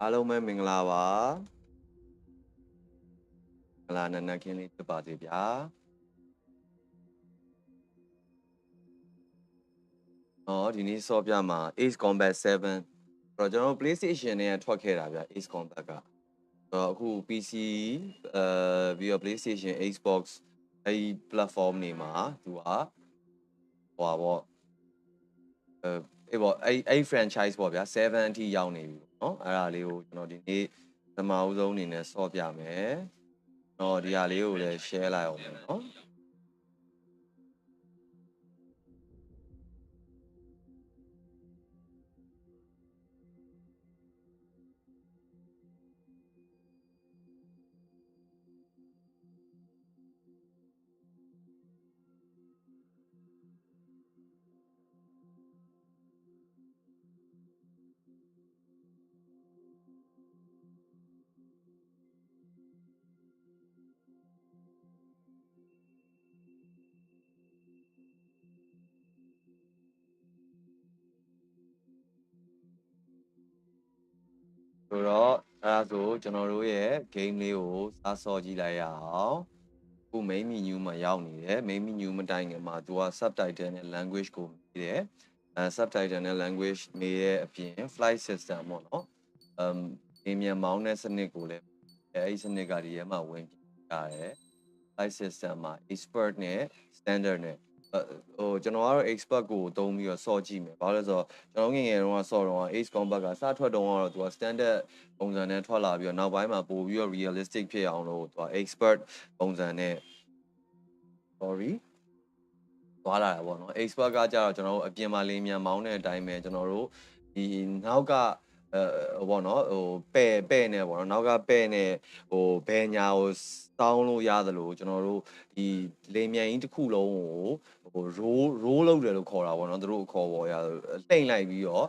အားလုံးပဲမင်္ဂလာပါမင်္ဂလာနံနက်ခင်းလေးဖြစ်ပါစေဗျာဒီနေ့ဆော့ပြမှာ Ace Combat 7တော့ကျွန်တော် PlayStation နဲ့ထွက်ခဲ့တာဗျ Ace Combat ကအခု PC ပြီးတော့ PlayStation Xbox အဲ့ဒီ platform တွေမှာသူကဟိုပါပေါ့အဲ့ franchise ပေါ့ဗျာ7အထိရောက်နေပြီပေါ့နော်အဲ့ဒါလေးကိုကျွန်တော်ဒီနေ့ပထမဦးဆုံးအနေနဲ့ဆော့ပြမယ်ဒီဟာလေးကိုလည်း share လိုက်အောင်မယ်နော်ဆိုတော့အဲ့ဒါဆိုကျွန်တော်တို့ရဲ့ game လေးကိုစားစောကြည့်လိုက်ရအောင်အခု main menu မှာရောက်နေတယ် main menu မတိုင်ခင်မှာသူက subtitle နဲ့ language ကိုမေးတယ်subtitle နဲ့ language မေးတဲ့အပြင် flight system ပေါ့နော်အင်မြန်မောင်းတဲ့စနစ်ကိုလည်းအဲ့ဒီစနစ်ကဒီထဲမှာဝင်ပြရတယ် flight system မှာ expert နဲ့ standard နဲ့ကျွန်တော်ကတော့ expert ကိုသုံးပြီးတော့ဆော့ကြည့်မယ်ဘာလို့လဲဆိုတော့ကျွန်တော်ငယ်ငယ်တုန်းကဆော့တော့ Ace Combat ကစထွက်တုန်းကတော့သူက standard ပုံစံနဲ့ထွက်လာပြီးတော့နောက်ပိုင်းမှာပို့ပြီးတော့ realistic ဖြစ်အောင်လို့သူက expert ပုံစံနဲ့ sorry သွားလာတာပေါ့နော် expert ကကြတော့ကျွန်တော်တို့အပြင်မှာလေးမြန်မောင်းတဲ့အတိုင်းပဲကျွန်တော်တို့ဒီနောက်ကဘောနော်ပဲ့နေပေါ့နော်နောက်ကပဲ့နေဘယ်ညာကိုစောင်းလို့ရသလိုကျွန်တော်တို့ဒီလေမြန်ကြီးတစ်ခုလုံးကိုroll လုပ်တယ်လို့ခေါ်တာပေါ့နော်သူတို့ခေါ်ပေါ်ရလှိမ့်လိုက်ပြီးတော့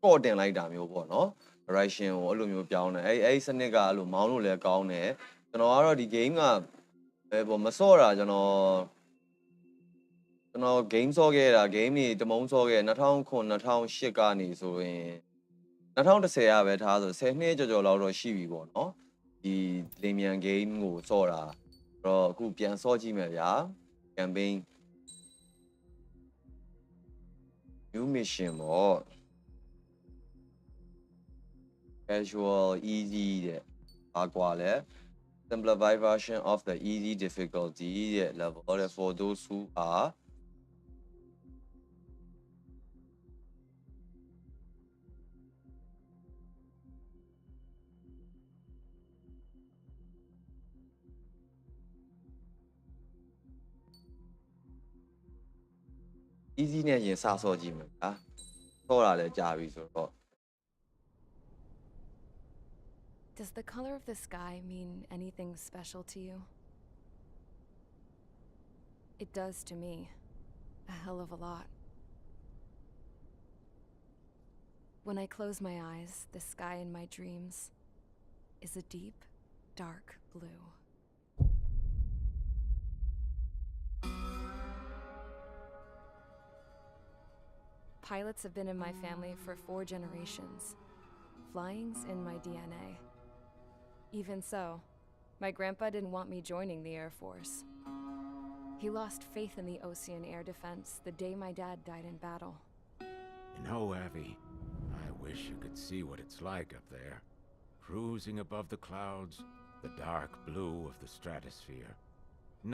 ကော့တင်လိုက်တာမျိုးပေါ့နော် direction ကိုအဲ့လိုမျိုးပြောင်းတယ်အဲ့စနစ်ကအဲ့လိုမောင်းလို့လည်းကောင်းတယ်ကျွန်တော်ကတော့ဒီ game ကမစော့တာကျွန်တော် game ဆော့ခဲ့တာ game တွေတမုံဆော့ခဲ့2009 2008ကနေဆိုရင်2010ကပဲထားဆို10နှစ်ကျော်လောက်တော့ရှိပြီပေါ့နော်ဒီလေမြန် game ကိုဆော့တာအဲ့တော့အခုပြန်ဆော့ကြည့်မယ်ဗျာ campaign new mission ပေါ့ casual easy တဲ့ဘာကွာလဲ simplified version of the easy difficulty တဲ့ level for those who are easy နဲ့ရင်စဆော့ကြည့်မယ်ဗျာဆော့တာလည်းကြာပြီဆိုတော့ Does the color of the sky mean anything special to you? It does to me. A hell of a lot. When I close my eyes, the sky in my dreams is a deep, dark blue. Pilots have been in my family for 4 generations. Flying's in my DNA. Even so, my grandpa didn't want me joining the Air Force. He lost faith in the Ocean Air Defense the day my dad died in battle. You know, Abby, I wish you could see what it's like up there. Cruising above the clouds, the dark blue of the stratosphere.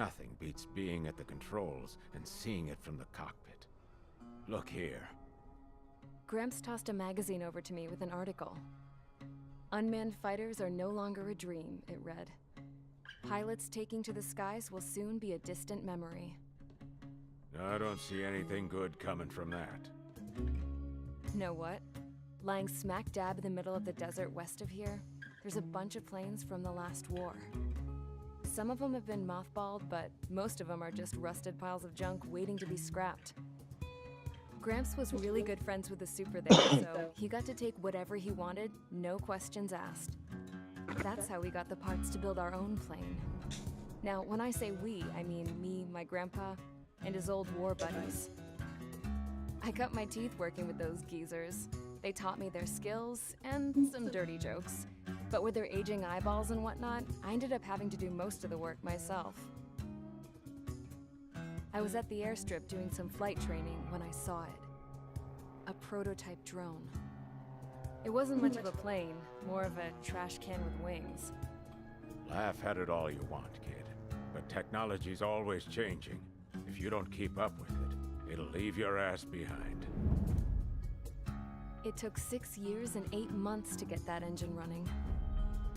Nothing beats being at the controls and seeing it from the cockpit. Look here. Gramps tossed a magazine over to me with an article. Unmanned fighters are no longer a dream, it read. Pilots taking to the skies will soon be a distant memory. I don't see anything good coming from that. Know what? Lying smack dab in the middle of the desert west of here, there's a bunch of planes from the last war. Some of them have been mothballed, but most of them are just rusted piles of junk waiting to be scrapped. Gramps was really good friends with the super there, so he got to take whatever he wanted, no questions asked. That's how we got the parts to build our own plane. Now, when I say we, I mean me, my grandpa, and his old war buddies. I cut my teeth working with those geezers. They taught me their skills and some dirty jokes. But with their aging eyeballs and whatnot, I ended up having to do most of the work myself. I was at the airstrip doing some flight training when I saw it. A prototype drone. It wasn't much of a plane, more of a trash can with wings. Laugh at it all you want, kid. But technology's always changing. If you don't keep up with it, it'll leave your ass behind. It took 6 years and 8 months to get that engine running.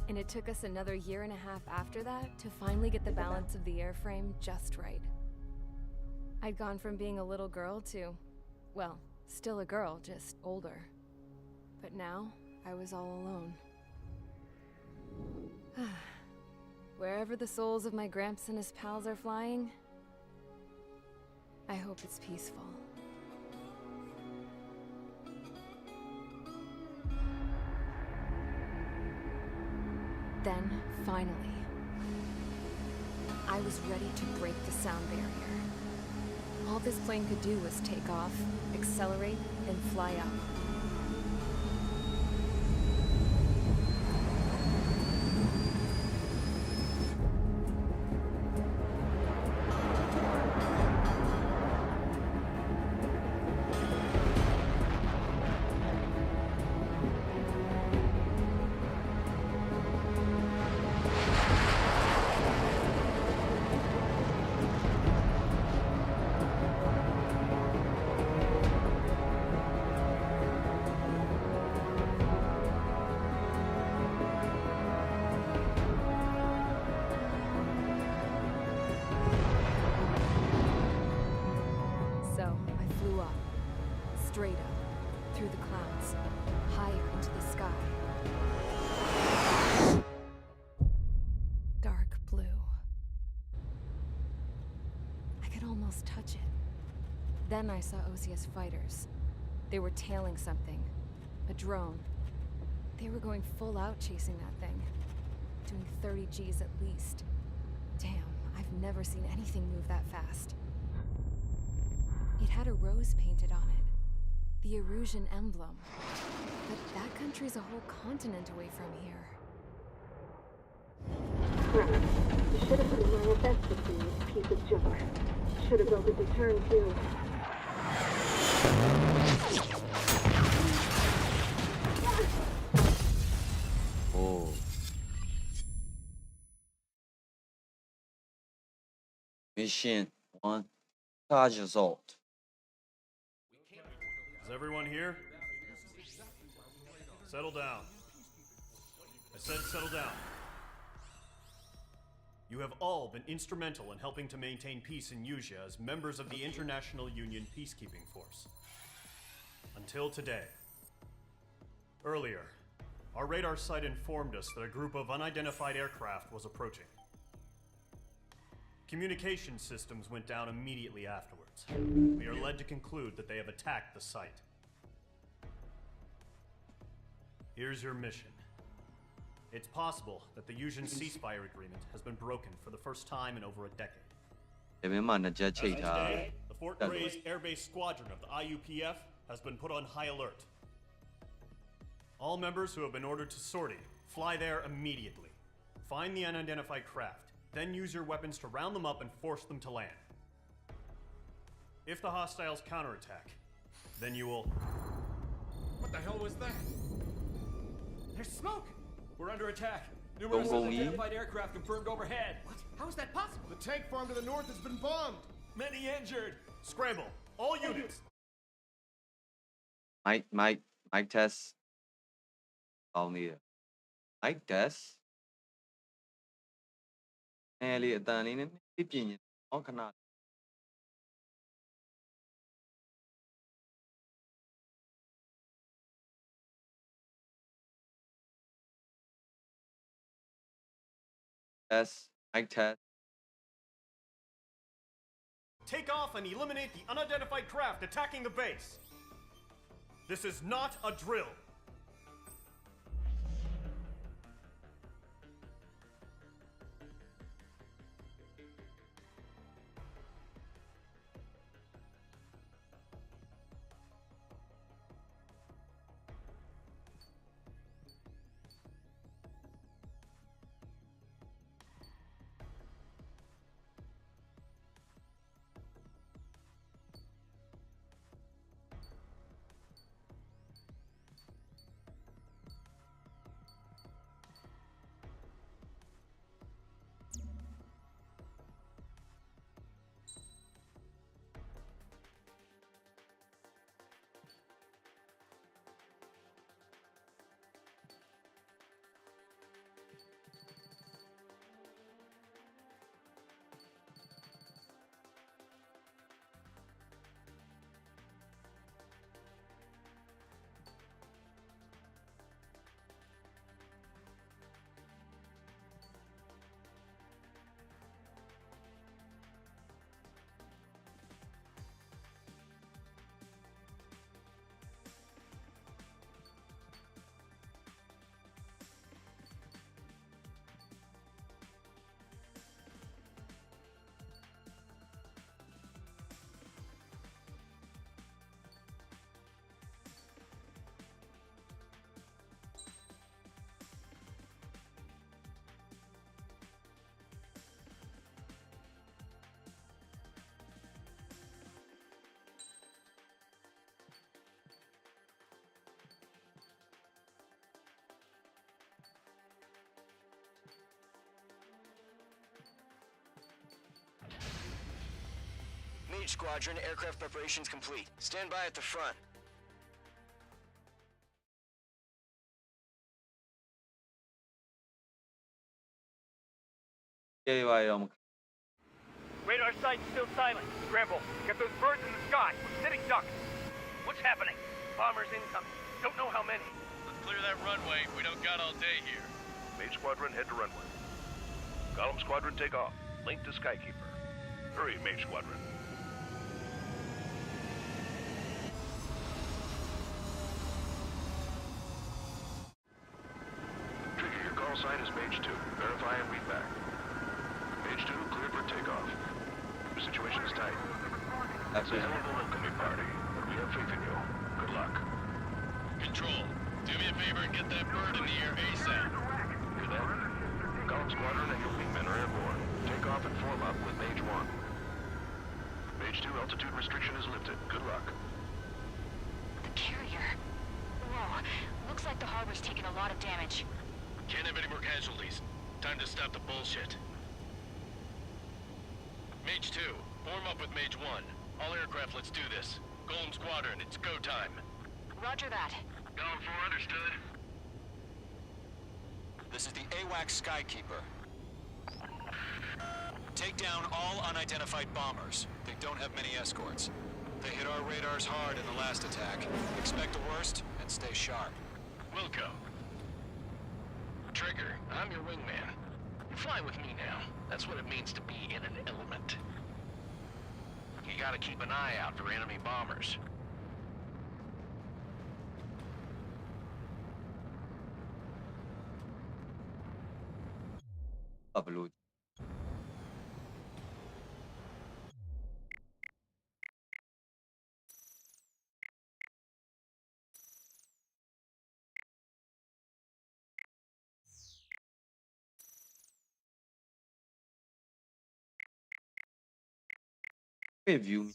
And it took us another year and a half after that to finally get the balance of the airframe just right. I'd gone from being a little girl to, well, still a girl, just older. But now, I was all alone. Wherever the souls of my Gramps and his pals are flying, I hope it's peaceful. Then, finally, I was ready to break the sound barrier. All this plane could do was take off, accelerate, and fly up. So, I flew up. Straight up. Through the clouds. Higher into the sky. Dark blue. I could almost touch it. Then I saw Osius fighters. They were tailing something. A drone. They were going full out chasing that thing. Doing 30 Gs at least. Damn, I've never seen anything move that fast. It had a rose painted on it. The Erusian emblem. But that country's a whole continent away from here. Crap. You should have put in my best with this piece of junk. Should have built a deterrent too. Oh. Mission 1. Charge assault. Is everyone here? Settle down. I said settle down. You have all been instrumental in helping to maintain peace in Usea as members of the International Union Peacekeeping Force. Until today. Earlier, our radar site informed us that a group of unidentified aircraft was approaching. Communication systems went down immediately afterwards. We are led to conclude that they have attacked the site. Here's your mission. It's possible that the Usian ceasefire agreement has been broken for the first time in over a decade. ဒီမင်းမှာနှစ်ချက်ချိတ်ထား Today, the Fort Grays Air Base Squadron of the IUPF has been put on high alert. All members who have been ordered to sortie, fly there immediately. Find the unidentified craft, then use your weapons to round them up and force them to land. If the hostiles counterattack, then you will... What the hell was that? There's smoke! We're under attack. Numerous Don't go unidentified aircraft confirmed overhead. What? How is that possible? The tank farm to the north has been bombed. Many injured. Scramble! All units! Mic test ကောင်းသေးတယ် mic test အဲလေအတန်လေးနဲ့ပြင်းရင်ဟောခဏ test mic test Take off and eliminate the unidentified craft attacking the base. This is not a drill. Mage Squadron, aircraft preparations complete. Stand by at the front. Yeah, right. Radar site's still silent. Scramble. Get those birds in the sky. We're sitting ducks. What's happening? Bombers incoming. Don't know how many. Let's clear that runway. We don't got all day here. Mage Squadron, head to runway. Golem Squadron, take off. Link to Skykeeper. Hurry, Mage Squadron. Trigger, your call sign is Mage 2. Verify and read back. Mage 2, clear for takeoff. The situation is tight. That's a hell of a welcoming party, but we have faith in you. Good luck. Control, do me a favor and get that bird in the air ASAP. Hear that? Golem Squadron and your wingmen are airborne. Take off and form up with Mage 1. Mage 2, altitude restriction is lifted. Good luck. The carrier. Whoa. Looks like the harbor's taken a lot of damage. Can't have any more casualties. Time to stop the bullshit. Mage 2, form up with Mage 1. All aircraft, let's do this. Golem Squadron, it's go time. Roger that. Golem 4, understood. This is the AWACS Skykeeper. Take down all unidentified bombers. They don't have many escorts. They hit our radars hard in the last attack. Expect the worst and stay sharp. Wilco. Trigger, I'm your wingman. You fly with me now. That's what it means to be in an element. You gotta keep an eye out for enemy bombers. Upload. Review.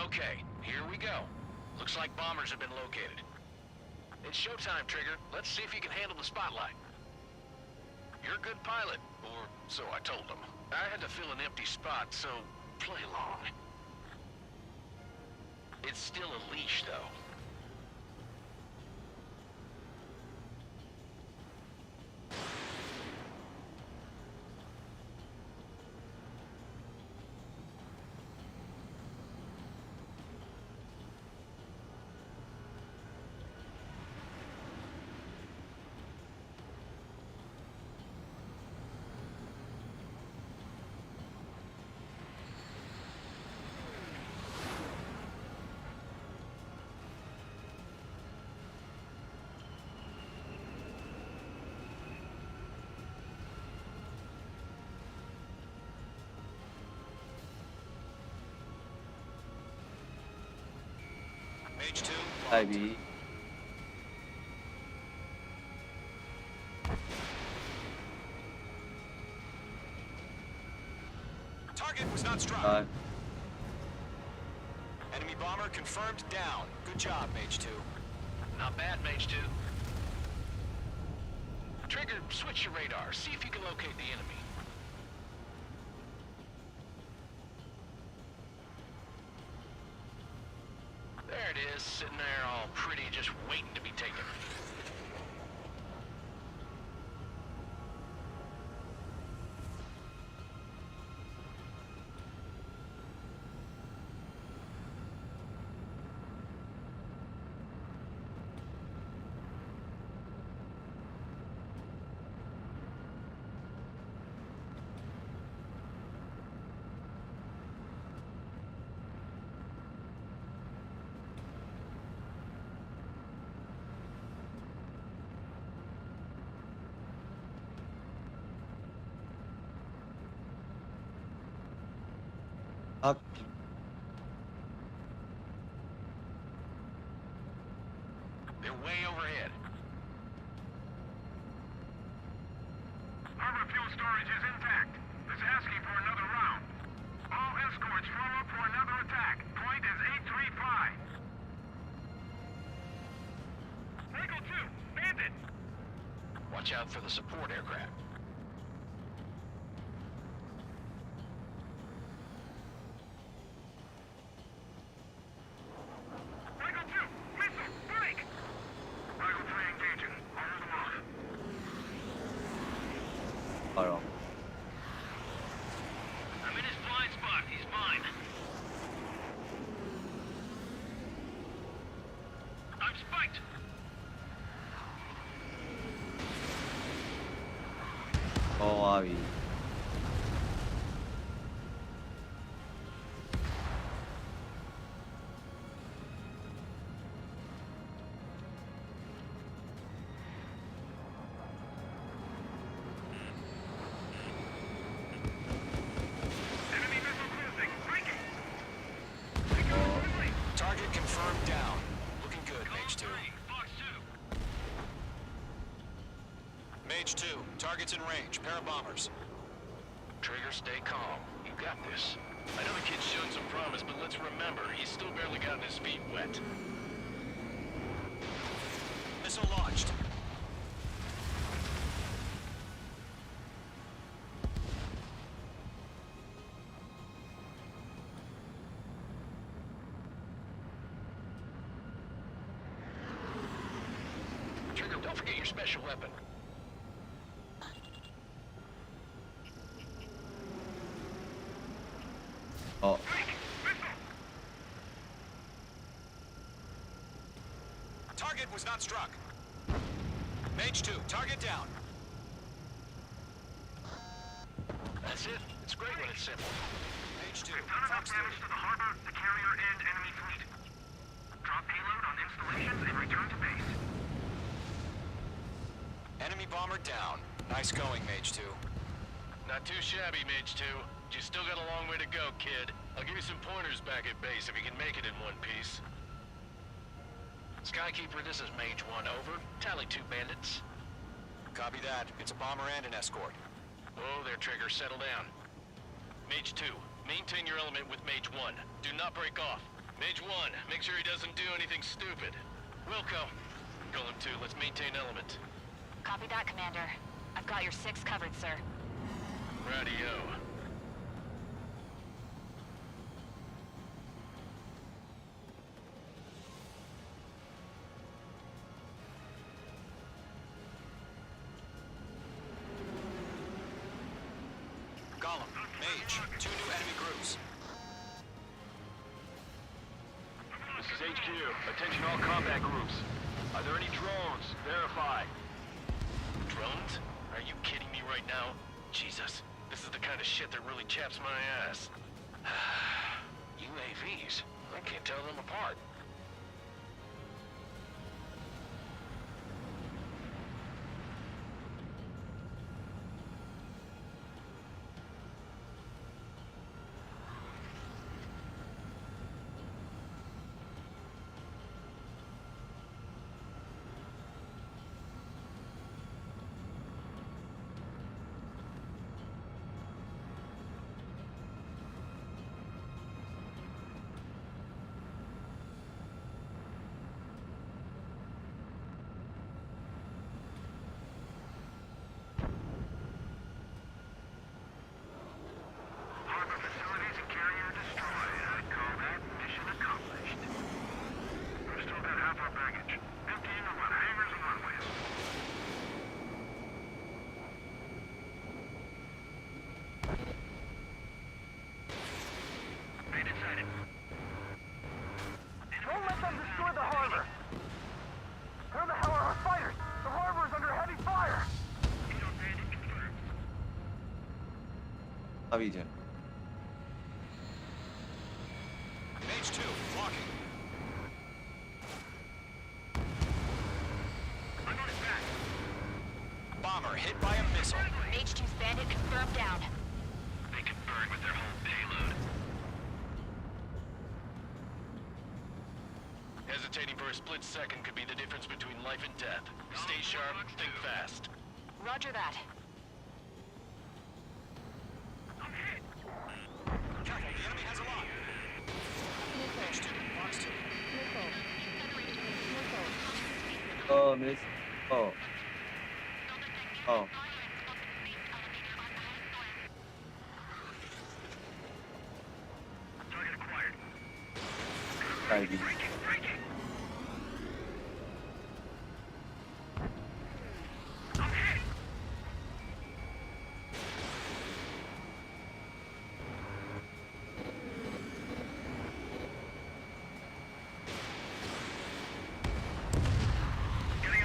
Okay, here we go. Looks like bombers have been located. It's showtime, Trigger. Let's see if you can handle the spotlight. You're a good pilot, or so I told them. I had to fill an empty spot, so play along. It's still a leash, though. Mage 2, IB. target was not struck. Enemy bomber confirmed down. Good job, Mage 2. Not bad, Mage 2. Trigger, switch your radar. See if you can locate the enemy. There it is, sitting there all pretty, just waiting to be taken. out for the support aircraft. Eagle 2, missile, break! Eagle 3 engaging. Hold them off. ပါတော့ I'm in his blind spot. He's mine. I'm spiked. ဟောသွားပြီ Enemy missile closing. Breaking. Target confirmed down. Looking good, Mage 2. Fox 2. Mage 2, target's in range. Pair of bombers. Trigger, stay calm. You got this. I know the kid's shown some promise, but let's remember, he's still barely gotten his feet wet. Missile launched. Trigger, don't forget your special weapon. Oh, Target was not struck. Mage 2, target down. That's it. It's great when it's simple. Mage 2, Done enough Fox 3. damage to the harbor, the carrier, and enemy fleet. Drop payload on installations and return to base. Enemy bomber down. Nice going, Mage 2. Not too shabby, Mage 2. But you still got a long way to go, kid. I'll give you some pointers back at base if you can make it in one piece. Skykeeper, this is Mage 1, over. Tally 2 bandits. Copy that. It's a bomber and an escort. Oh, there, Trigger. Settle down. Mage 2, maintain your element with Mage 1. Do not break off. Mage 1, make sure he doesn't do anything stupid. Wilco. Golem 2, let's maintain element. Copy that, Commander. I've got your 6 covered, sir. Radio. Gollum, Mage, 2 new enemy groups. This is HQ. Attention all combat groups. Are there any drones? Verify. Drones? Are you kidding me right now? Jesus, this is the kind of shit that really chaps my ass. UAVs? I can't tell them apart. Harbor facilities and carrier destroyed. I'd call that mission accomplished. We're still about half our baggage. Emptying them on hangars and runways. Bandit sighted. Don't let them destroy the harbor! Where the hell are our fighters? The harbor is under heavy fire! Bandit confirmed. အဘိဂျန် Mage 2, blocking. I'm on his back. Bomber hit by a missile. Mage 2's bandit confirmed down. They can burn with their whole payload. Hesitating for a split second could be the difference between life and death. Stay sharp, think fast. Roger that. Careful, the enemy has a lot. Mage 2, Fox 2. အော်မစ်အော် Oh. Ivy.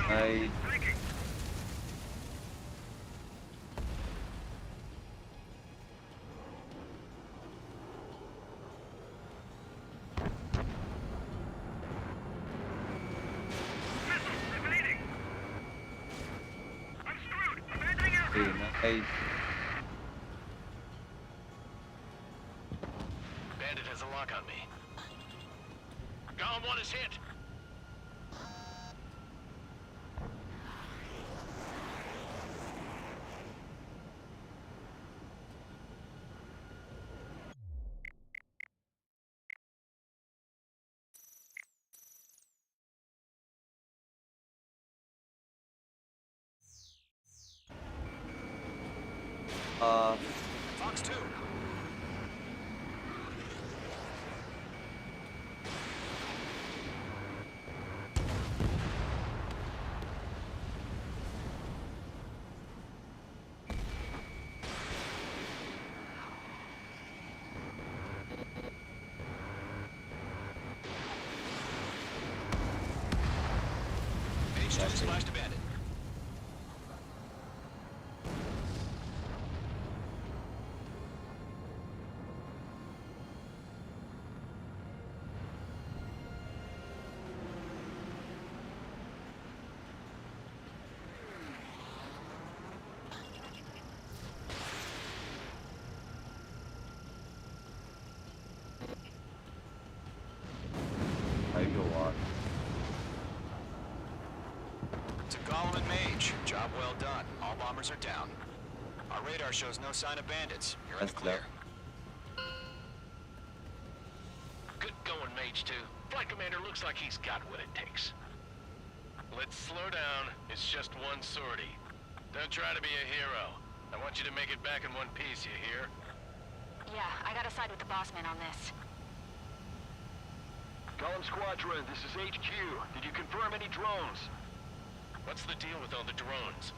I Nice. Bandit has a lock on me. Golem 1 is hit. Fox 2. Page 2 splashed a bandit. I go on. To Golem and Mage, job well done. All bombers are down. Our radar shows no sign of bandits. You're in the That's clear. Good going, Mage 2. Flight Commander looks like he's got what it takes. Let's slow down. It's just one sortie. Don't try to be a hero. I want you to make it back in one piece, you hear? Yeah, I gotta side with the boss man on this. Golem Squadron, this is HQ. Did you confirm any drones? What's the deal with all the drones?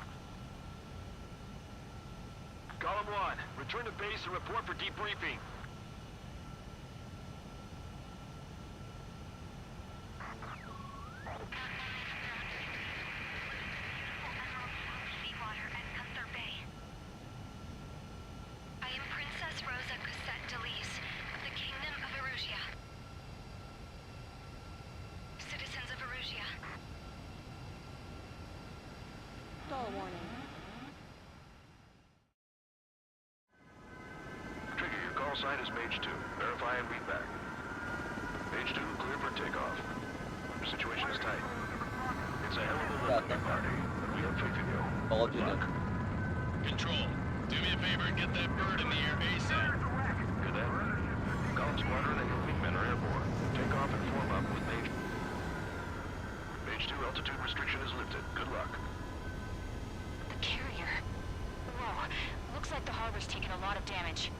Golem 1, return to base and report for debriefing. I am Princess Rosa Cosette Delise, of the Kingdom of Erusia. Citizens of Erusia. Stall warning. Trigger, your call sign is Mage 2. Verify and read back. Mage 2, clear for takeoff. Your situation is tight. It's a hell of a welcoming party, but we have faith in you. All did it. Control, do me a favor and get that bird in the air ASAP. Cadet, Golem Squadron and your wingmen are airborne. Take off and form up with Mage. Mage 2, altitude restriction is lifted. Good luck. The carrier. Whoa, looks like the harbor's taken a lot of damage.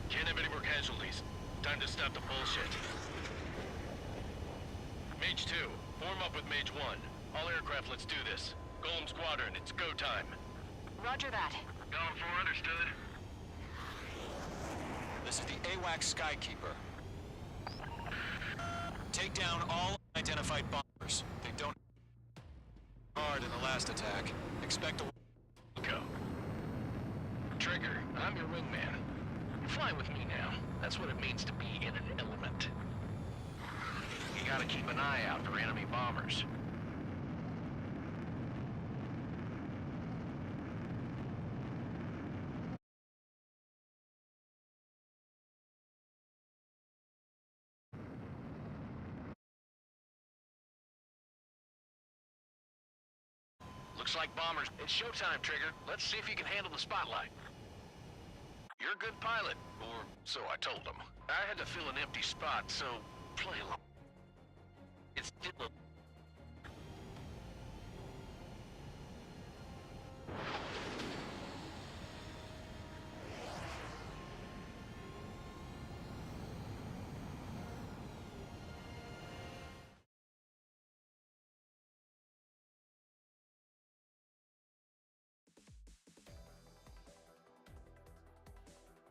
Can't have any more casualties. Time to stop the bullshit. Mage 2, form up with Mage 1. All aircraft, let's do this. Golem Squadron, it's go time. Roger that. Golem 4, understood. This is the AWACS Skykeeper. Take down all unidentified bombers. They don't hard in the last attack. Expect a Go. Trigger, I'm your wingman. You're flying with me now. That's what it means to be in an element. You gotta keep an eye out for enemy bombers. Looks like bombers. It's showtime, Trigger. Let's see if you can handle the spotlight. You're a good pilot, or so I told them. I had to fill an empty spot, so play along. It's still a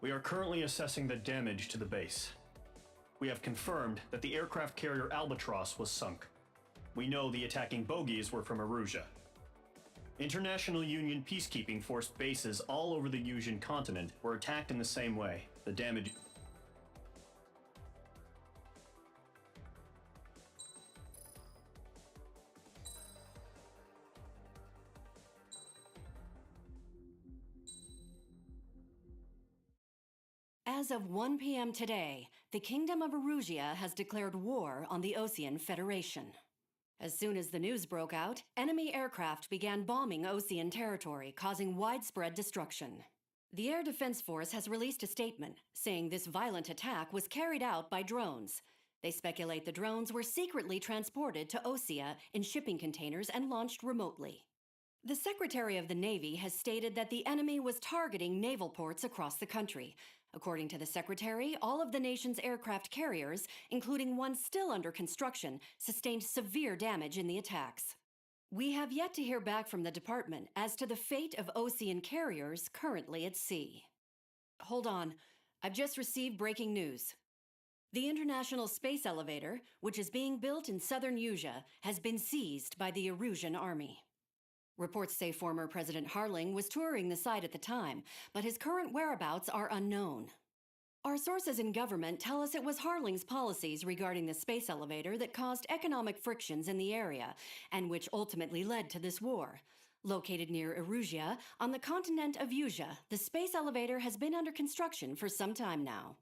We are currently assessing the damage to the base. We have confirmed that the aircraft carrier Albatross was sunk. We know the attacking bogies were from Erusia. International Union peacekeeping force bases all over the Yusian continent were attacked in the same way. The damage... As of 1 p.m. today, the Kingdom of Erusia has declared war on the Osean Federation. As soon as the news broke out, enemy aircraft began bombing Osean territory, causing widespread destruction. The Air Defense Force has released a statement saying this violent attack was carried out by drones. They speculate the drones were secretly transported to Osea in shipping containers and launched remotely. The Secretary of the Navy has stated that the enemy was targeting naval ports across the country. According to the Secretary, all of the nation's aircraft carriers, including one still under construction, sustained severe damage in the attacks. We have yet to hear back from the department as to the fate of Osean carriers currently at sea. Hold on, I've just received breaking news. The International Space Elevator, which is being built in southern Yusia, has been seized by the Erusian army. Reports say former President Harling was touring the site at the time, but his current whereabouts are unknown. Our sources in government tell us it was Harling's policies regarding the space elevator that caused economic frictions in the area, and which ultimately led to this war. Located near Erusia, on the continent of Yusia, the space elevator has been under construction for some time now.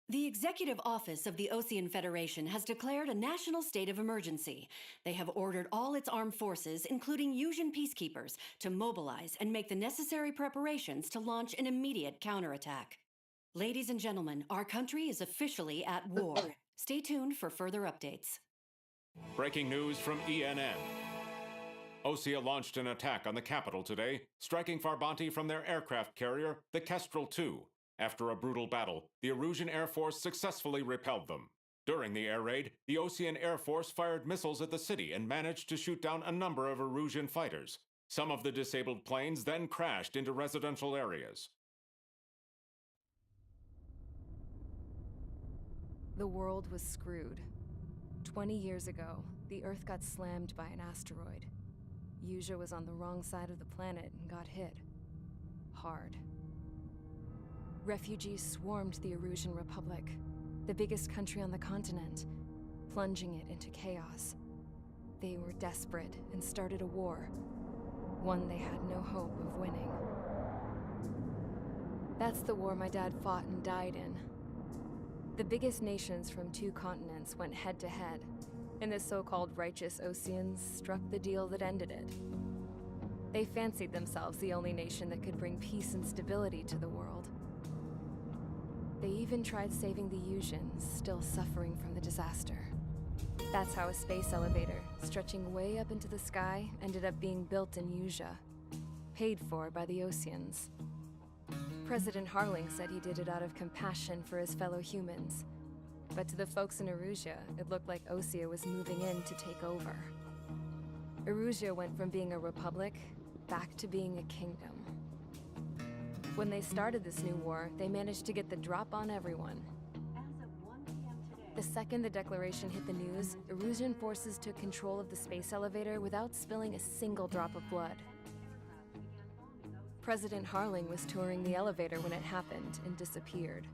The Executive Office of the Osean Federation has declared a national state of emergency. They have ordered all its armed forces, including Yusian peacekeepers, to mobilize and make the necessary preparations to launch an immediate counterattack. Ladies and gentlemen, our country is officially at war. Stay tuned for further updates. Breaking news from ENN. Osea launched an attack on the capital today, striking Farbanti from their aircraft carrier, the Kestrel II. After a brutal battle, the Erusian Air Force successfully repelled them. During the air raid, the Osean Air Force fired missiles at the city and managed to shoot down a number of Erusian fighters. Some of the disabled planes then crashed into residential areas. The world was screwed. 20 years ago, the Earth got slammed by an asteroid. Yusia was on the wrong side of the planet and got hit. Hard. Refugees swarmed the Erusian Republic, the biggest country on the continent, plunging it into chaos. They were desperate and started a war, one they had no hope of winning. That's the war my dad fought and died in. The biggest nations from 2 continents went head-to-head, and the so-called righteous Oseans struck the deal that ended it. They fancied themselves the only nation that could bring peace and stability to the world. They even tried saving the Yusians, still suffering from the disaster. That's how a space elevator, stretching way up into the sky, ended up being built in Yusia, paid for by the Oseans. President Harling said he did it out of compassion for his fellow humans. But to the folks in Erusia, it looked like Osea was moving in to take over. Erusia went from being a republic back to being a kingdom. When they started this new war, they managed to get the drop on everyone. The second the declaration hit the news, Erusian forces took control of the space elevator without spilling a single drop of blood. President Harling was touring the elevator when it happened and disappeared.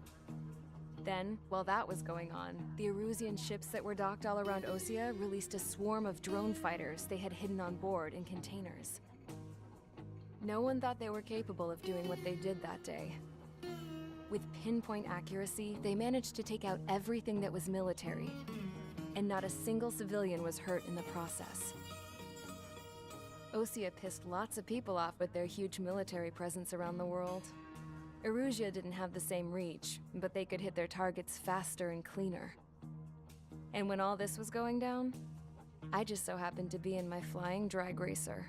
Then, while that was going on, the Erusian ships that were docked all around Osea released a swarm of drone fighters they had hidden on board in containers. No one thought they were capable of doing what they did that day. With pinpoint accuracy, they managed to take out everything that was military, and not a single civilian was hurt in the process. Osea pissed lots of people off with their huge military presence around the world. Erusia didn't have the same reach, but they could hit their targets faster and cleaner. And when all this was going down, I just so happened to be in my flying drag racer.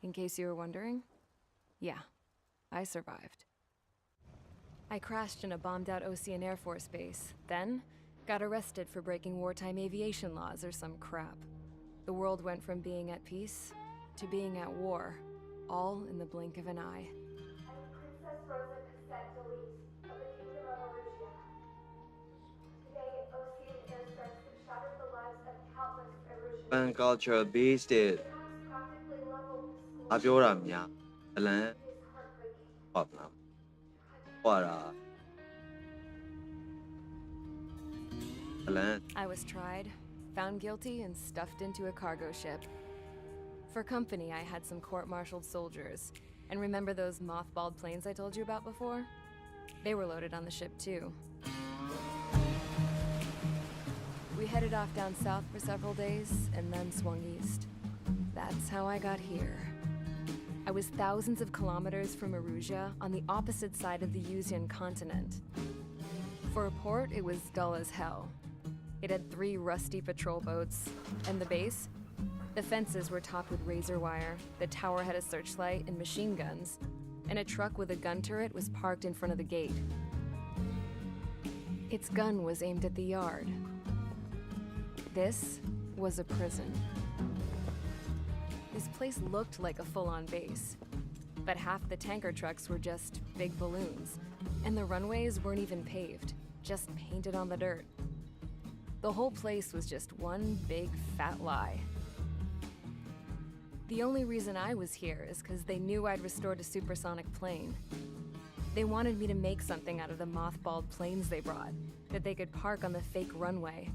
In case you were wondering, yeah, I survived. I crashed in a bombed-out Ocean Air Force base, then got arrested for breaking wartime aviation laws or some crap. The world went from being at peace to being at war, all in the blink of an eye. I'm Princess Rosa Cassette Delise of the Kingdom of Arusia. Today, Ocean airstrikes have shattered the lives of countless Arusians. Fan culture based it. The attacks practically leveled the school. အပြောတာများအလန်း It is heartbreaking. ဟုတ်လားဟွာတာအလန်း I was tried, found guilty, and stuffed into a cargo ship. For company, I had some court-martialed soldiers. And remember those mothballed planes I told you about before? They were loaded on the ship too. We headed off down south for several days, and then swung east. That's how I got here. I was thousands of kilometers from Arusia, on the opposite side of the Yuzian continent. For a port, it was dull as hell. It had 3 rusty patrol boats, and the base? The fences were topped with razor wire, the tower had a searchlight and machine guns, and a truck with a gun turret was parked in front of the gate. Its gun was aimed at the yard. This was a prison. This place looked like a full-on base, but half the tanker trucks were just big balloons, and the runways weren't even paved, just painted on the dirt. The whole place was just one big fat lie. The only reason I was here is because they knew I'd restored a supersonic plane. They wanted me to make something out of the mothballed planes they brought, that they could park on the fake runway.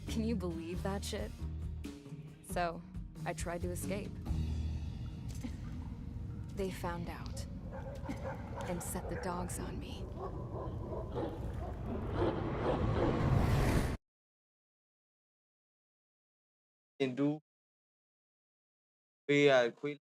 Can you believe that shit? So, I tried to escape. They found out and set the dogs on me. into ပေးရခွေး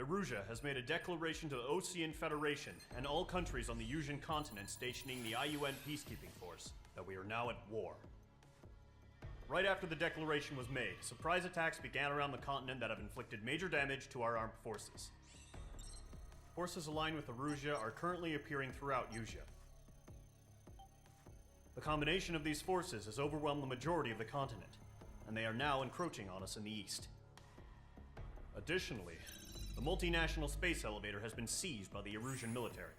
Erusia has made a declaration to the Ocean Federation and all countries on the Yuzian continent stationing the IUN peacekeeping force that we are now at war. Right after the declaration was made, surprise attacks began around the continent that have inflicted major damage to our armed forces. Forces aligned with Erusia are currently appearing throughout Yusia. The combination of these forces has overwhelmed the majority of the continent, and they are now encroaching on us in the east. Additionally, the multinational space elevator has been seized by the Erusian military.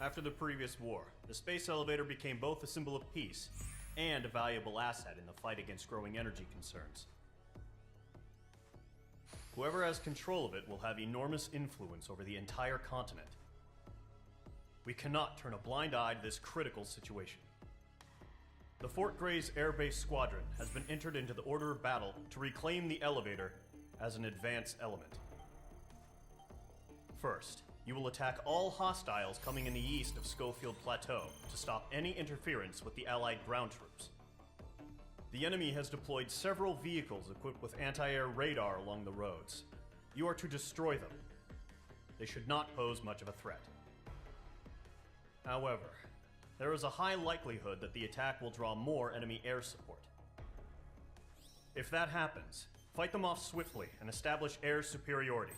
After the previous war, the space elevator became both a symbol of peace and a valuable asset in the fight against growing energy concerns. Whoever has control of it will have enormous influence over the entire continent. We cannot turn a blind eye to this critical situation. The Fort Grays Air Base Squadron has been entered into the order of battle to reclaim the elevator as an advance element. First, you will attack all hostiles coming in the east of Schofield Plateau to stop any interference with the Allied ground troops. The enemy has deployed several vehicles equipped with anti-air radar along the roads. You are to destroy them. They should not pose much of a threat. However, there is a high likelihood that the attack will draw more enemy air support. If that happens, fight them off swiftly and establish air superiority.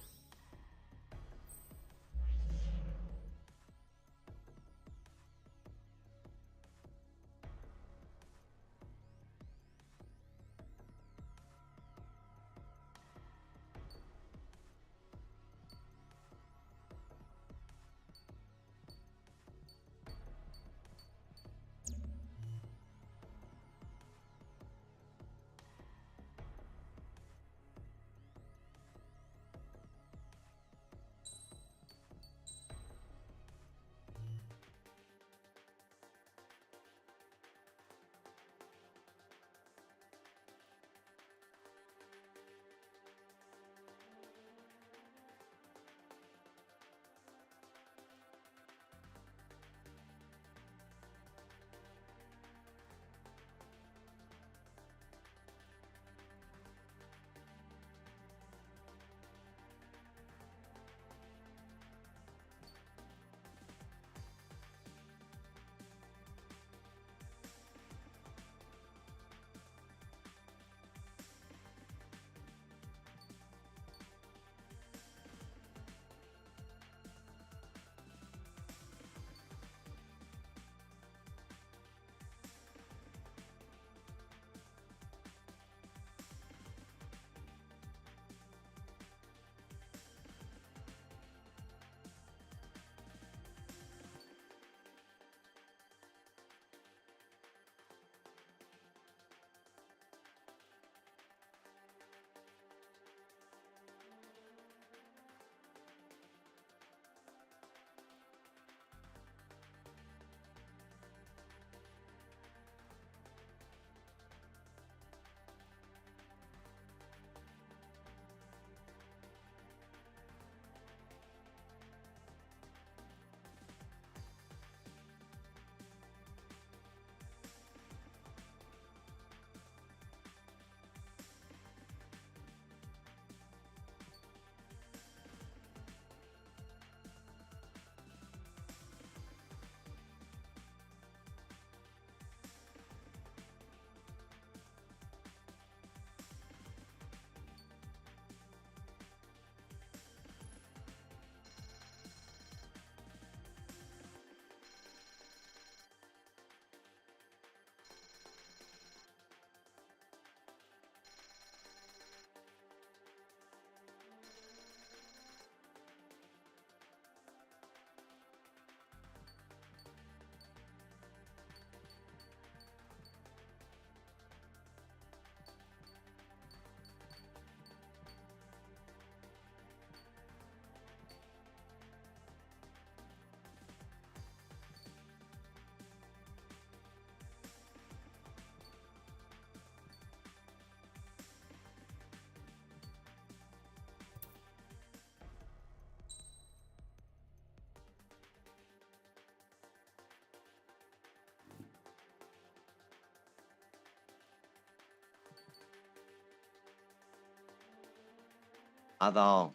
9000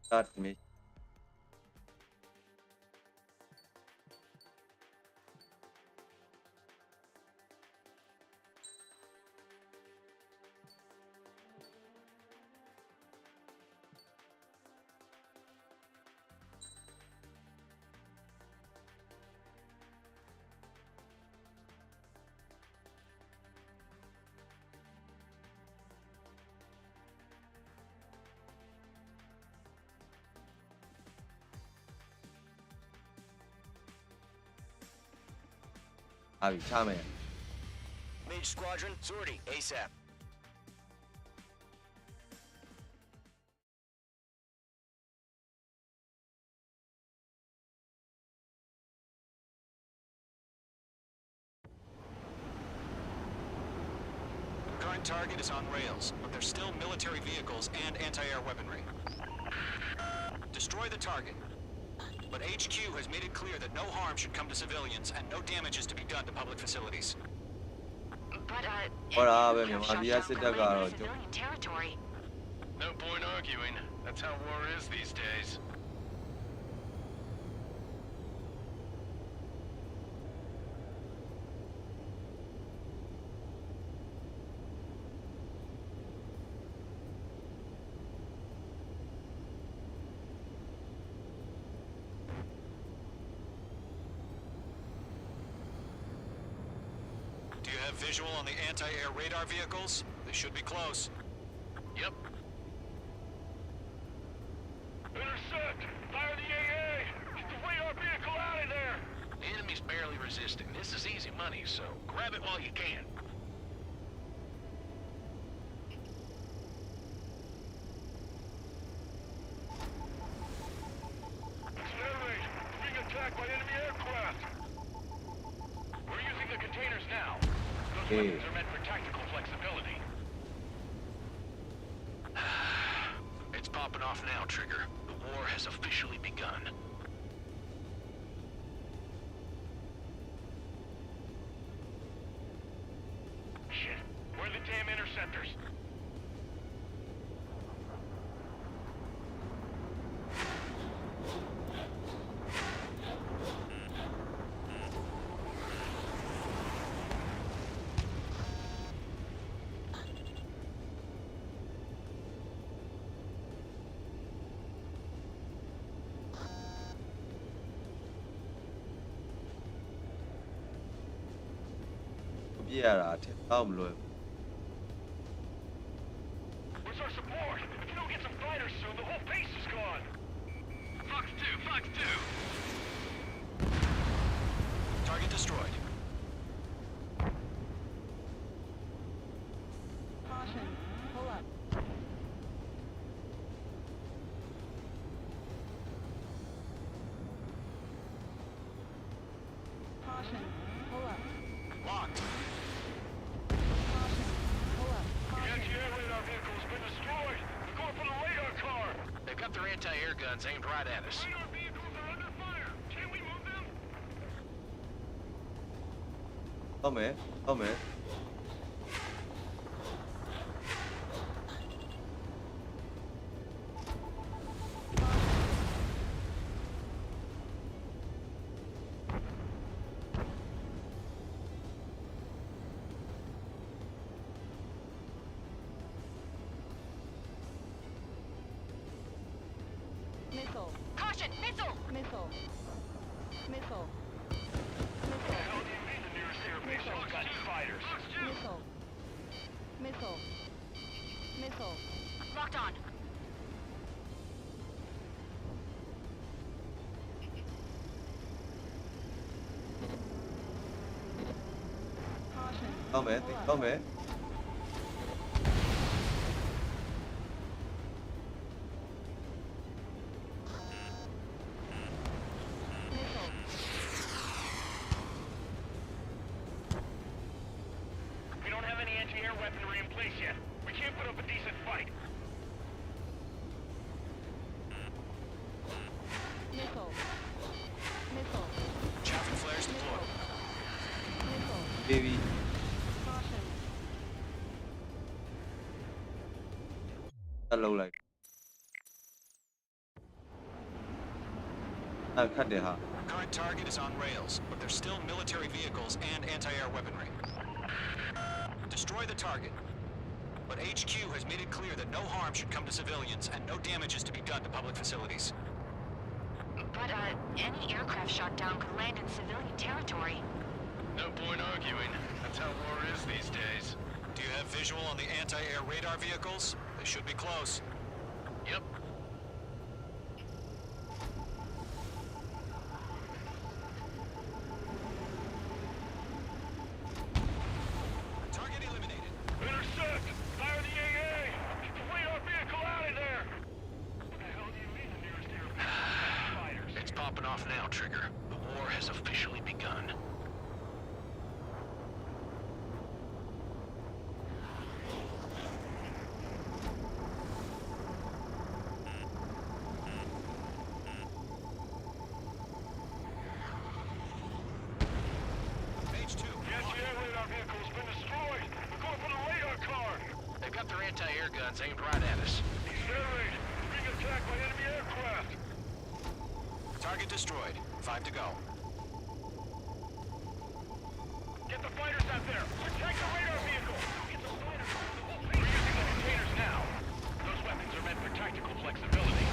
Start me. Abi, chame. Mage Squadron, sortie, ASAP. Current target is on rails, but there's still military vehicles and anti-air weaponry. Destroy the target. But HQ has made it clear that no harm should come to civilians and no damage is to be done to public facilities. But, Voilà, you man, shut Maria down said civilian that civilian territory. No point arguing. That's how war is these days. Do you have visual on the anti-air radar vehicles? They should be close. Yep. Intercept! Fire the AA! Get the radar vehicle out of there! The enemy's barely resisting. This is easy money, so grab it while you can. It's an air raid. We're being attacked by enemy aircraft. We're using the containers now. Those Hey. weapons are meant for tactical flexibility. It's popping off now, Trigger. The war has officially begun. Shit. Where are the damn interceptors? Pick ရတာအထက်တော့မလွယ်ဘူး Where's our support? If we don't get some fighters soon, the whole base is gone. Fox 2, Fox 2! Target destroyed. Caution. ဟ got their anti-air guns aimed right at us. Radar vehicles are under fire. Can we move them? ဟုတ်မယ်ဟုတ်မယ် Missile. Caution! Missile! Missile. Missile. Missile. Missile. Got fighters. Missile. Missile. Missile. Locked on. Caution. ဟုတ်မယ်ဟုတ်မယ် Missile. We don't have any anti-air weaponry in place yet. We can't put up a decent fight. Missile. Missile. Chaff and flares deployed. Missile. baby Caution. တက်လုံးလိုက်ခတ်တယ်ဟာ Current target is on rails, but there's still military vehicles and anti-air weaponry. Destroy the target. But HQ has made it clear that no harm should come to civilians and no damage is to be done to public facilities. But, any aircraft shot down could land in civilian territory. No point arguing. That's how war is these days. Do you have visual on the anti-air radar vehicles? They should be close. Yep. Target eliminated. Intercept! Fire the AA! Get the radar vehicle out of there! What the hell do you mean the nearest airport? Fighters. It's popping off now, Trigger. The war has officially begun. H2. The anti-air radar vehicle's been destroyed! We're going for the radar card! They've got their anti-air guns aimed right at us. These air raid! Being attacked by enemy aircraft! Target destroyed. 5 to go. Get the fighters out there! Protect the radar vehicle! Get the fighters! We're using the containers now! Those weapons are meant for tactical flexibility.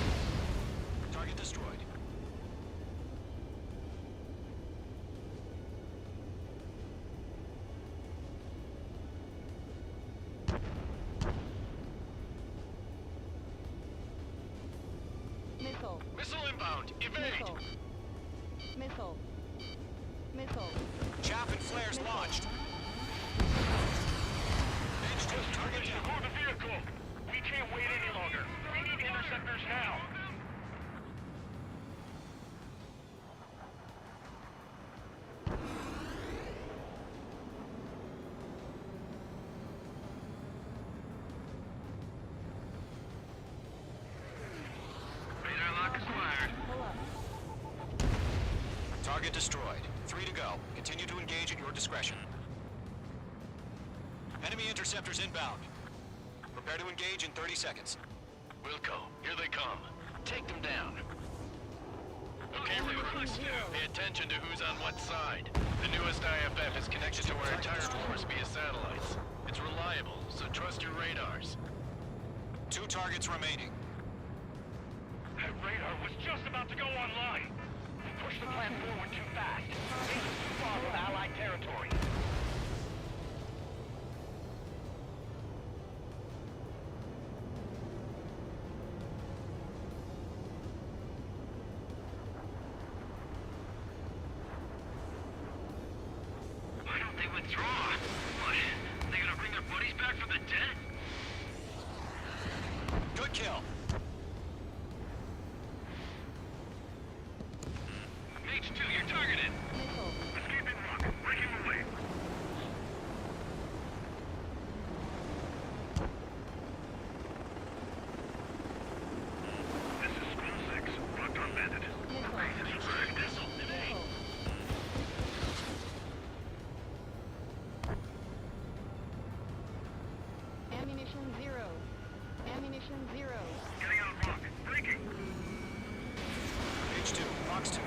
Target destroyed. Missile. Missile inbound. Evade. Missile. Missile. Missile. Chaff and flares launched. H2. Target down. Secure the vehicle! We can't wait any longer. We need interceptors now! Radar lock acquired. Pull up. Target destroyed. 3 to go. Continue to engage at your discretion. Enemy interceptors inbound. Prepare to engage in 30 seconds. Wilco, here they come. Take them down. Okay, recruits. Pay attention to who's on what side. The newest IFF is connected to our entire force via satellites. It's reliable, so trust your radars. 2 targets remaining. That radar was just about to go online! We pushed the plan forward too fast. This is too far from Allied territory. Why don't they withdraw? What? They gonna bring their buddies back from the dead? Good kill. H2, you're targeted. Missile. Escape in rock. Break him away. Fox 2.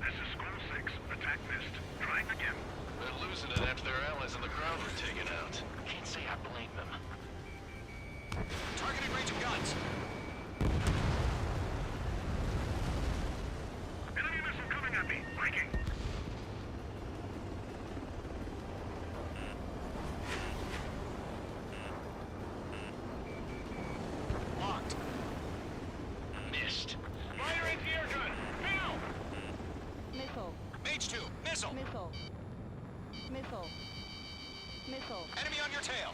This is School 6. Attack missed. Trying again. They're losing it after their allies on the ground were taken out. Can't say I blame them. Targeting range of guns. Enemy missile coming at me. Viking. Locked. Missed. Fire anti-air gun. Now! Missile. Mage 2, missile. Missile. Missile. Missile. Enemy on your tail.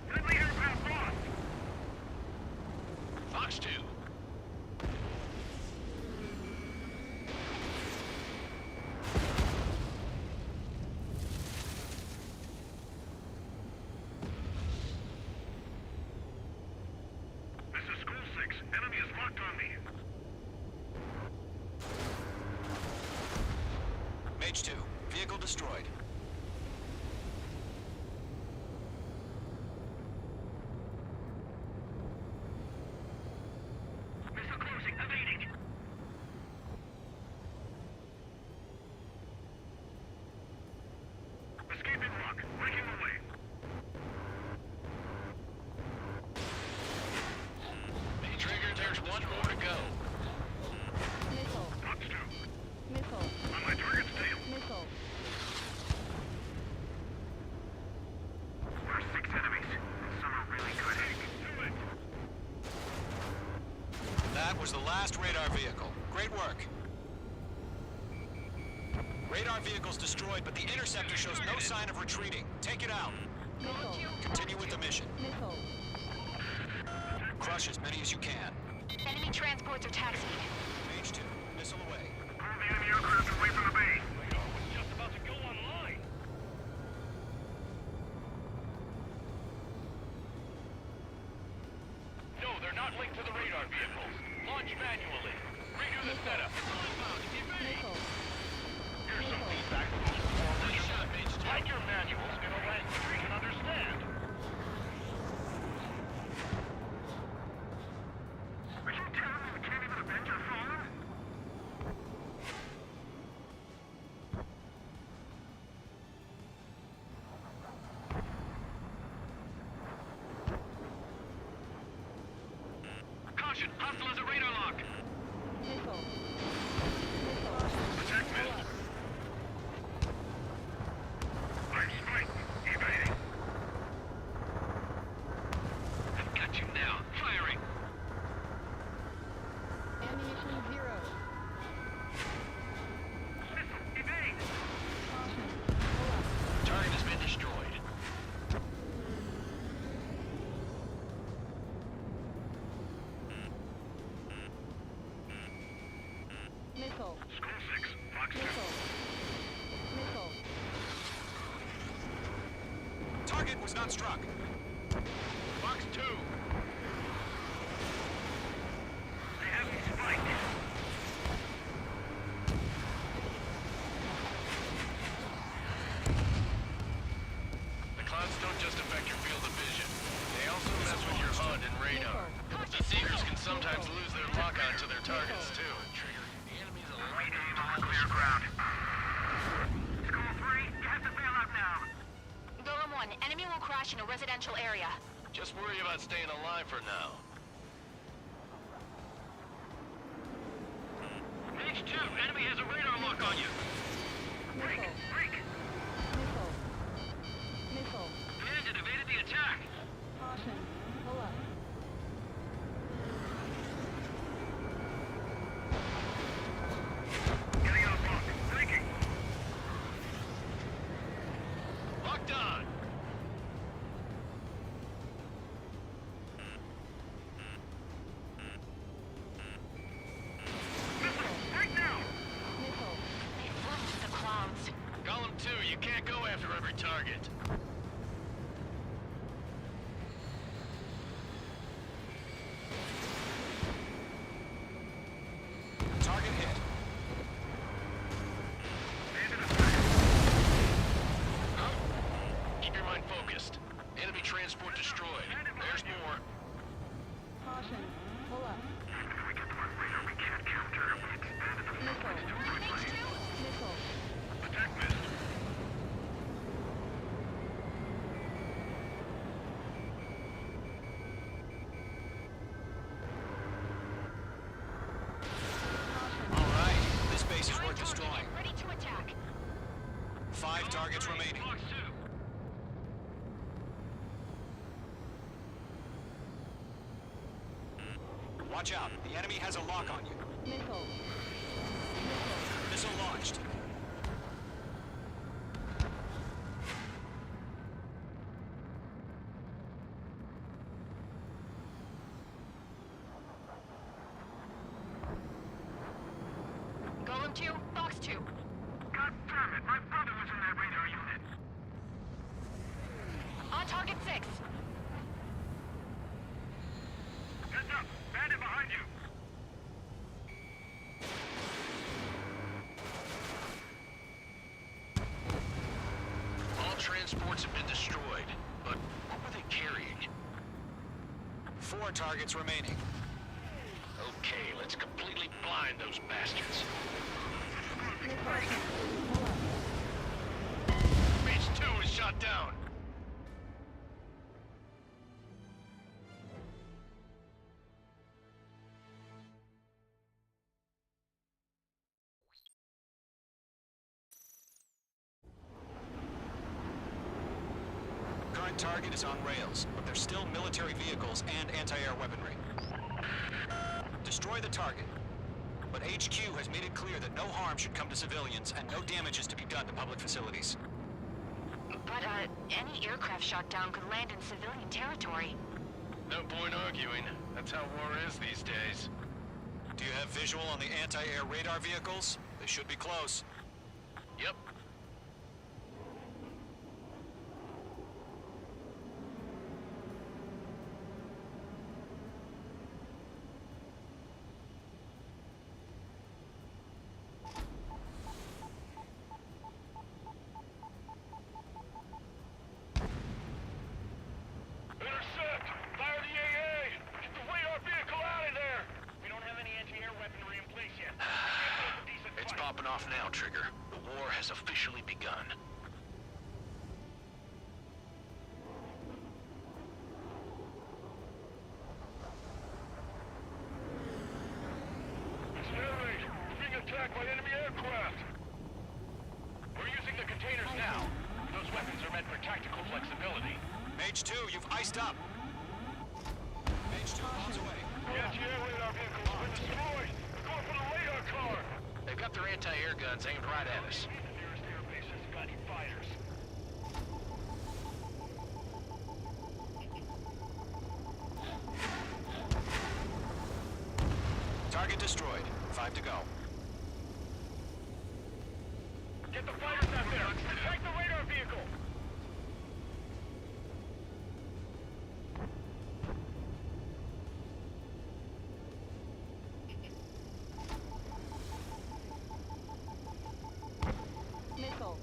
Friendly aircraft lost. Fox 2. This is School 6. Enemy is locked on me. Mage 2, vehicle destroyed. Missile closing. Evading. Escaping rock. Breaking away. Trigger, there's one more to go. Missile. Fox 2. Missile. On my target's tail. Missile. We're 6 enemies. Some are really good. Do it. That was the last radar vehicle. Great work. Radar vehicle's destroyed, but the interceptor shows no sign of retreating. Take it out. Missile. Continue with the mission. Missile. Crush as many as you can. Enemy transports are taxiing. Mage 2, missile away. Pull the enemy aircraft away from the base. Radar was just about to go online. No, they're not linked to the radar vehicles. Launch manually. Redo the setup. Missile. Here's some feedback from those performers. Like your manuals in a language we can understand. Are you telling me we can't even avenge our fallen? Caution! Hostile has a radar lock! Missile. Attack missed. I'm spiked. Evading. I've got you now. Firing. Ammunition 0. Missile. Evade. Caution. Pull up. Target has been destroyed. Missile. School 6. Fox 2. Missile. Missile. Target was not struck. Fox 2. They have me spiked. The clouds don't just affect your field of vision. They also mess with your HUD and radar. The Seekers can sometimes lose their lock-on to their targets, too. Trigger, the enemy's a We aim over clear ground. School 3, you have to bail out now. Golem 1, enemy will crash in a residential area. Just worry about staying alive for now. Mage 2, enemy has a radar lock on you. Break, Missile. break. Missile. Missile. Bandit evaded the attack. Caution. Pull up. Getting out of lock. Breaking. Locked on! Missile, right now. Missile. They flew to the clouds. Golem 2, you can't go after every target. Target hit. Bandit Caution. Pull up. If we get to our radar, we can't counter. We expanded the Missile. flight to three planes. Missile. Attack missed. All right, this base is worth destroying. Ready to attack. 5 targets remaining. Fox 2. Watch out, the enemy has a lock on you. Missile. Missile launched. Golem 2, Fox 2. God damn it, my brother was in that radar unit. On target 6. Heads up, bandit behind you. All transports have been destroyed, but what were they carrying? 4 targets remaining. Okay, let's completely blind those bastards. Mage 2 is shot down. Current target is on rails, but there's still military vehicles and anti-air weaponry. Destroy the target. But HQ has made it clear that no harm should come to civilians and no damage is to be done to public facilities. But, any aircraft shot down could land in civilian territory. No point arguing. That's how war is these days. Do you have visual on the anti-air radar vehicles? They should be close. Yep. Intercept! Fire the AA! Get the radar vehicle out of there! We don't have any anti-air weaponry in place yet. It's popping off now, Trigger. The war has officially begun. It's air raid. We're being attacked by enemy aircraft. We're using the containers now. Those weapons are meant for tactical flexibility. Mage 2, you've iced up. Mage 2, bombs away. The anti-air radar vehicle's been destroyed. They're going for the radar car. They've got their anti-air guns aimed right at us. The nearest air base hasn't got any fighters. Target destroyed. 5 to go. Get the fighters out there. Attack the radar vehicle. Missile.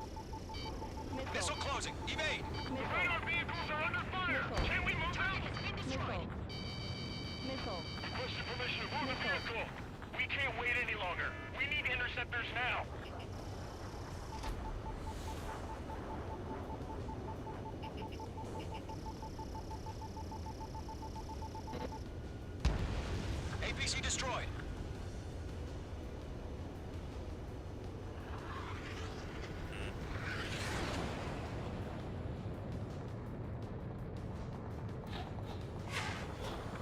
Missile closing. Evade. Radar vehicles are under fire. Can we move out? Missile. Missile. Requesting permission to move the vehicle. We can't wait any longer. We need interceptors now. APC destroyed.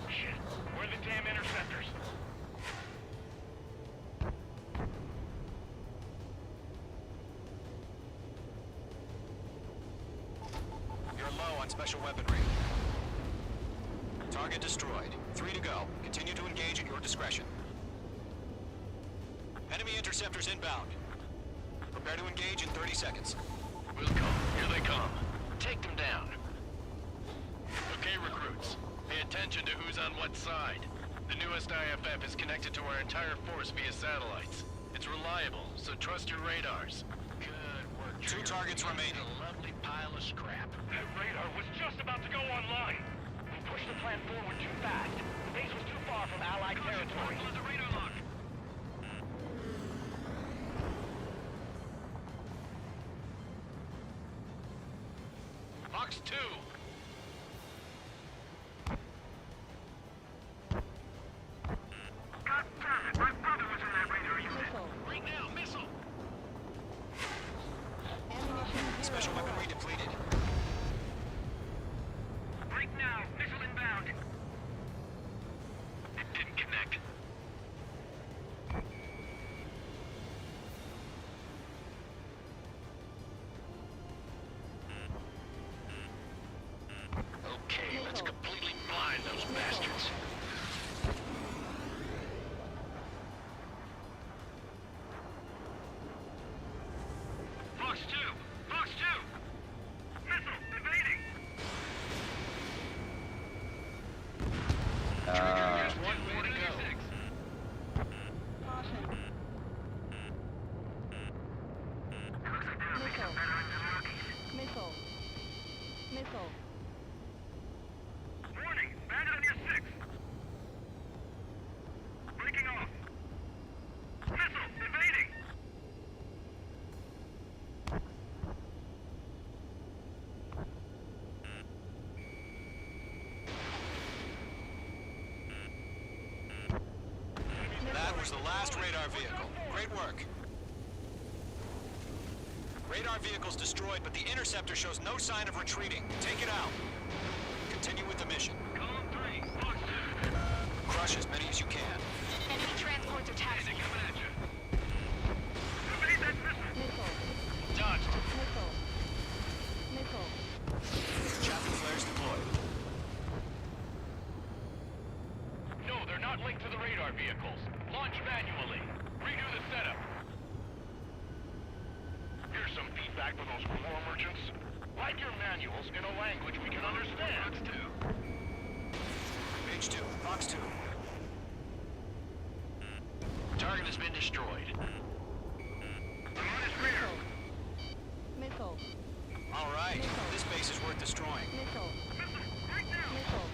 Shit. Where are the damn interceptors? You're low on special weaponry. Target destroyed. 3 to go. Continue to engage at your discretion. Enemy interceptors inbound. Prepare to engage in 30 seconds. We'll come. Here they come. Take them down. Okay, recruits. Pay attention to who's on what side. The newest IFF is connected to our entire force via satellites. It's reliable, so trust your radars. Good work, Two targets remaining. A lovely pile of scrap. That radar was just about to go online. We'll pushed the plan forward too fast. The base was too far from Allied territory. Fox 2. God damn it, my brother was in that radar unit. Missile. Right now, missile! Ammunition zero. Special weaponry depleted. Break now, missile inbound. It didn't connect. Okay, let's completely blind those bastards. Fox 2! Fox 2! Missile evading! There's one more to go. Caution. Looks like they're making a better than the rookies. Missile. Missile. Warning! Bandit on your 6! Breaking off! Missile evading! That was the last radar vehicle. Great work. Radar vehicle's destroyed, but the interceptor shows no sign of retreating. Take it out. Continue with the mission. Column 3, Fox 2! Crush as many as you can. Enemy transports are taxiing. Coming at you. Evade that missile! Missile. Dodged. Missile. Missile. Chaffee flares deployed. No, they're not linked to the radar vehicles. Launch manually. Redo the setup. Here's some feedback for those war merchants. Write your manuals in a language we can understand. Page 2. Fox 2. Target has been destroyed. I'm on his rear! Missile. All right. This base is worth destroying. Missile. Missile! Right now! Missile.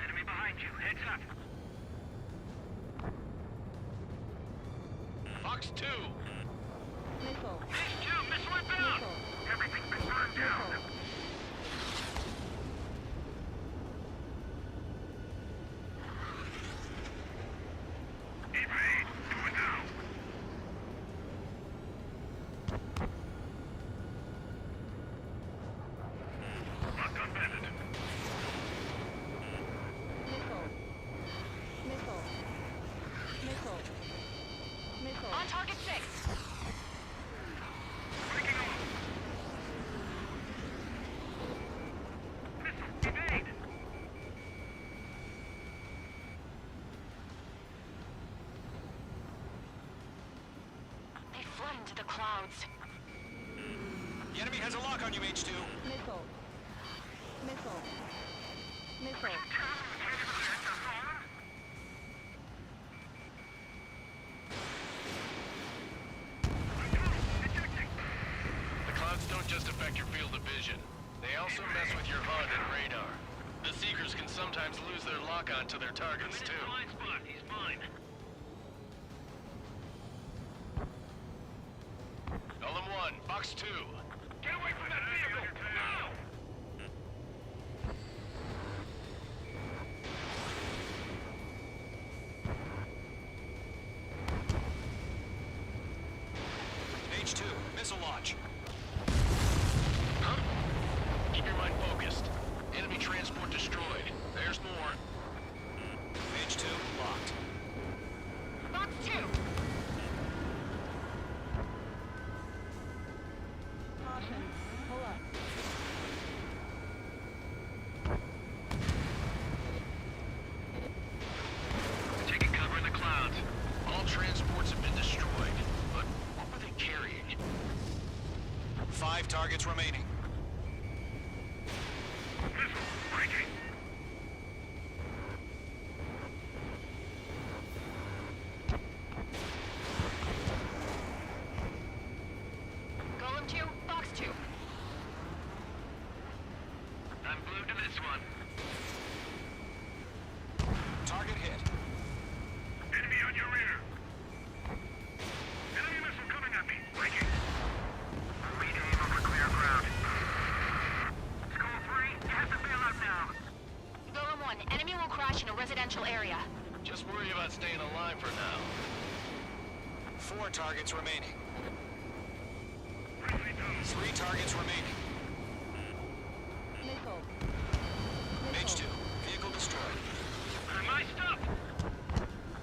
Enemy behind you, heads up! Fox 2. Missile. These 2, missile inbound! Missile. Everything's been burned down! Missile. Evade! Do it now! Locked on bandit. Missile. Missile. Missile. Missile. On target 6. Breaking off! Missile, evade! They fled into the clouds. The enemy has a lock on you, H2. Missile. Missile. Missile. The clouds don't just affect your field of vision. They also mess with your HUD and radar. The Seekers can sometimes lose their lock-on to their targets, too. Blind spot, he's mine. Golem 1, Fox 2. Get away from that vehicle! Now! H2. Missile launch. Huh? Keep your mind focused. Enemy transport destroyed. There's more. H2. Locked. Fox 2. Caution. Pull up. Taking cover in the clouds. All transports have been destroyed. But what were they carrying? 5 targets remaining. Missile, breaking! this one. Target hit. Enemy on your rear. Enemy missile coming at me. Breaking. Regain over clear ground. Skull 3, you have to bail out now. Golem 1, enemy will crash in a residential area. Just worry about staying alive for now. 4 targets remaining. 3 targets remaining. Missile. Mage 2, vehicle destroyed. My stuff!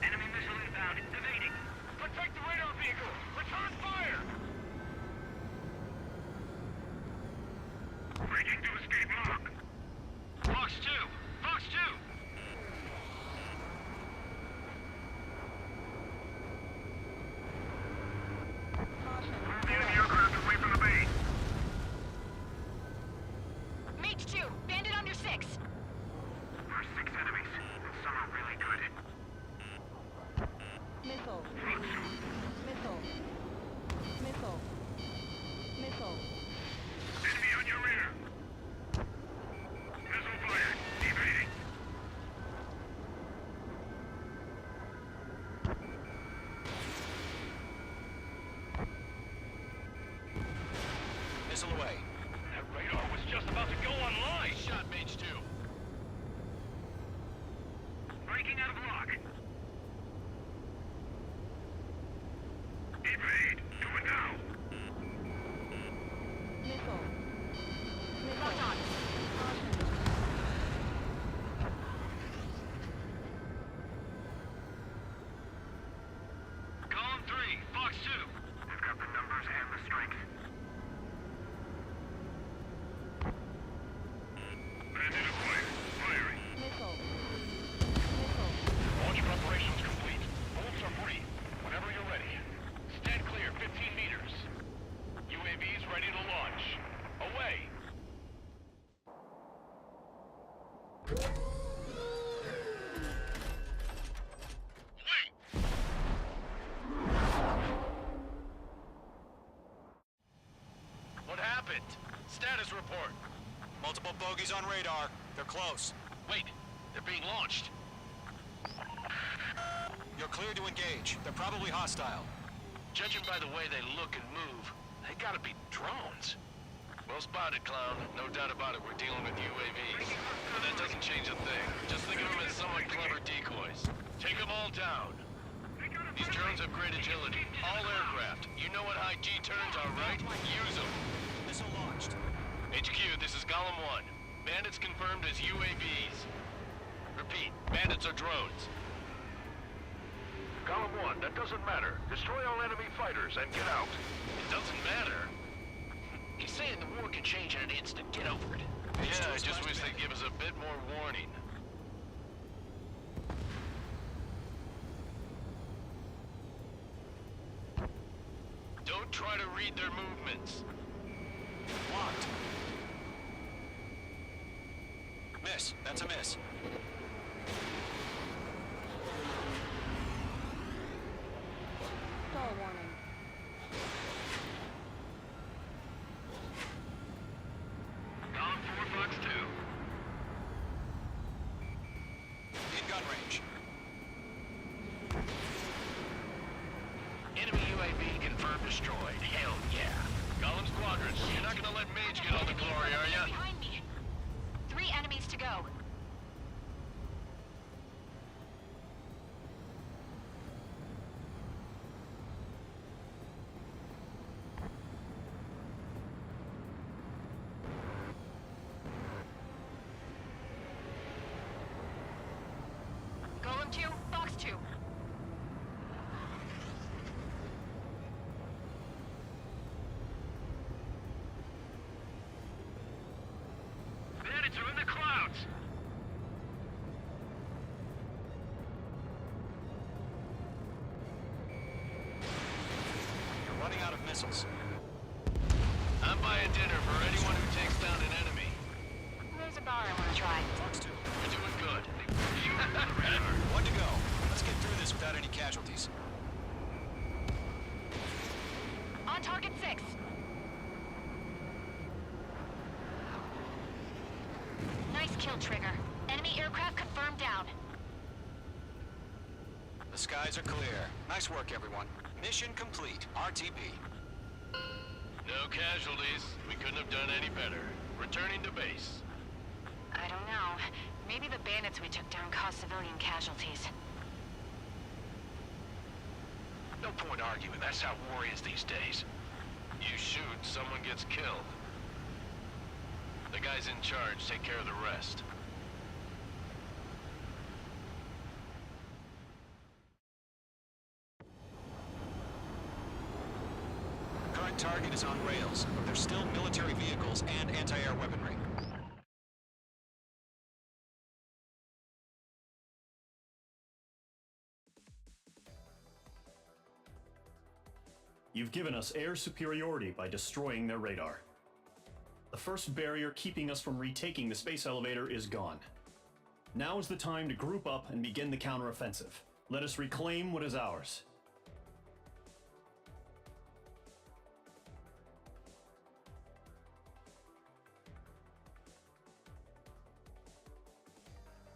Enemy missile inbound. Evading. Protect the radar vehicle. Return fire! Breaking to escape lock. Fox 2! Fox 2! Caution. Move the enemy aircraft away from the base. Mage 2, bandit under 6. There's 6 enemies, and some are really good. Missile. Missile. Missile. Missile. Enemy on your rear. Missile fired. Evading. Missile away. That radar was just about to go online. Shot, Mage 2. Breaking out of lock. Evade. Do it now. Missile. Missile. Locked on. Caution. Column 3, Fox 2. I've got the numbers and the strength. Bandit acquired. Firing. Missile. Missile. Launch preparations complete. Bolts are free. Whenever you're ready. Stand clear 15 meters. UAVs ready to launch. Away. What happened? Status report. Multiple bogeys on radar. They're close. Wait, they're being launched. You're clear to engage. They're probably hostile. Judging by the way they look and move, they gotta be drones. Well spotted, clown. No doubt about it, we're dealing with UAVs. But that doesn't change a thing. Just think of them as somewhat clever decoys. Take them all down. These drones have great agility. All aircraft. You know what high G turns are, right? Use them. Missile launched. HQ, this is Golem 1. Bandits confirmed as UAVs. Repeat, bandits are drones. Column 1, that doesn't matter. Destroy all enemy fighters and get out. It doesn't matter. He's saying the war can change in an instant. Get over it. Yeah, I just wish they'd give us a bit more warning. Don't try to read their movements. Locked. Miss. That's a miss. Stall warning. Column 4, Fox 2. In gun range. Enemy UAV confirmed destroyed. Hell yeah. Golem squadrons, you're not gonna let Mage get all the glory, are ya? Behind me. 3 enemies to go. Golem 2, Fox 2. Bandits are in the clouds. You're running out of missiles. I'm buying dinner for anyone who takes down an enemy. There's a bar I want to try. Fox 2. You're doing good. One to go. Let's get through this without any casualties. On target 6. Nice kill, Trigger. Enemy aircraft confirmed down. The skies are clear. Nice work, everyone. Mission complete. RTB. No casualties. We couldn't have done any better. Returning to base. I don't know. Maybe the bandits we took down caused civilian casualties. No point arguing. That's how war is these days. You shoot, someone gets killed. The guys in charge take care of the rest. Current target is on rails, but there's still military vehicles and anti-air weaponry. You've given us air superiority by destroying their radar. The first barrier keeping us from retaking the space elevator is gone. Now is the time to group up and begin the counteroffensive. Let us reclaim what is ours.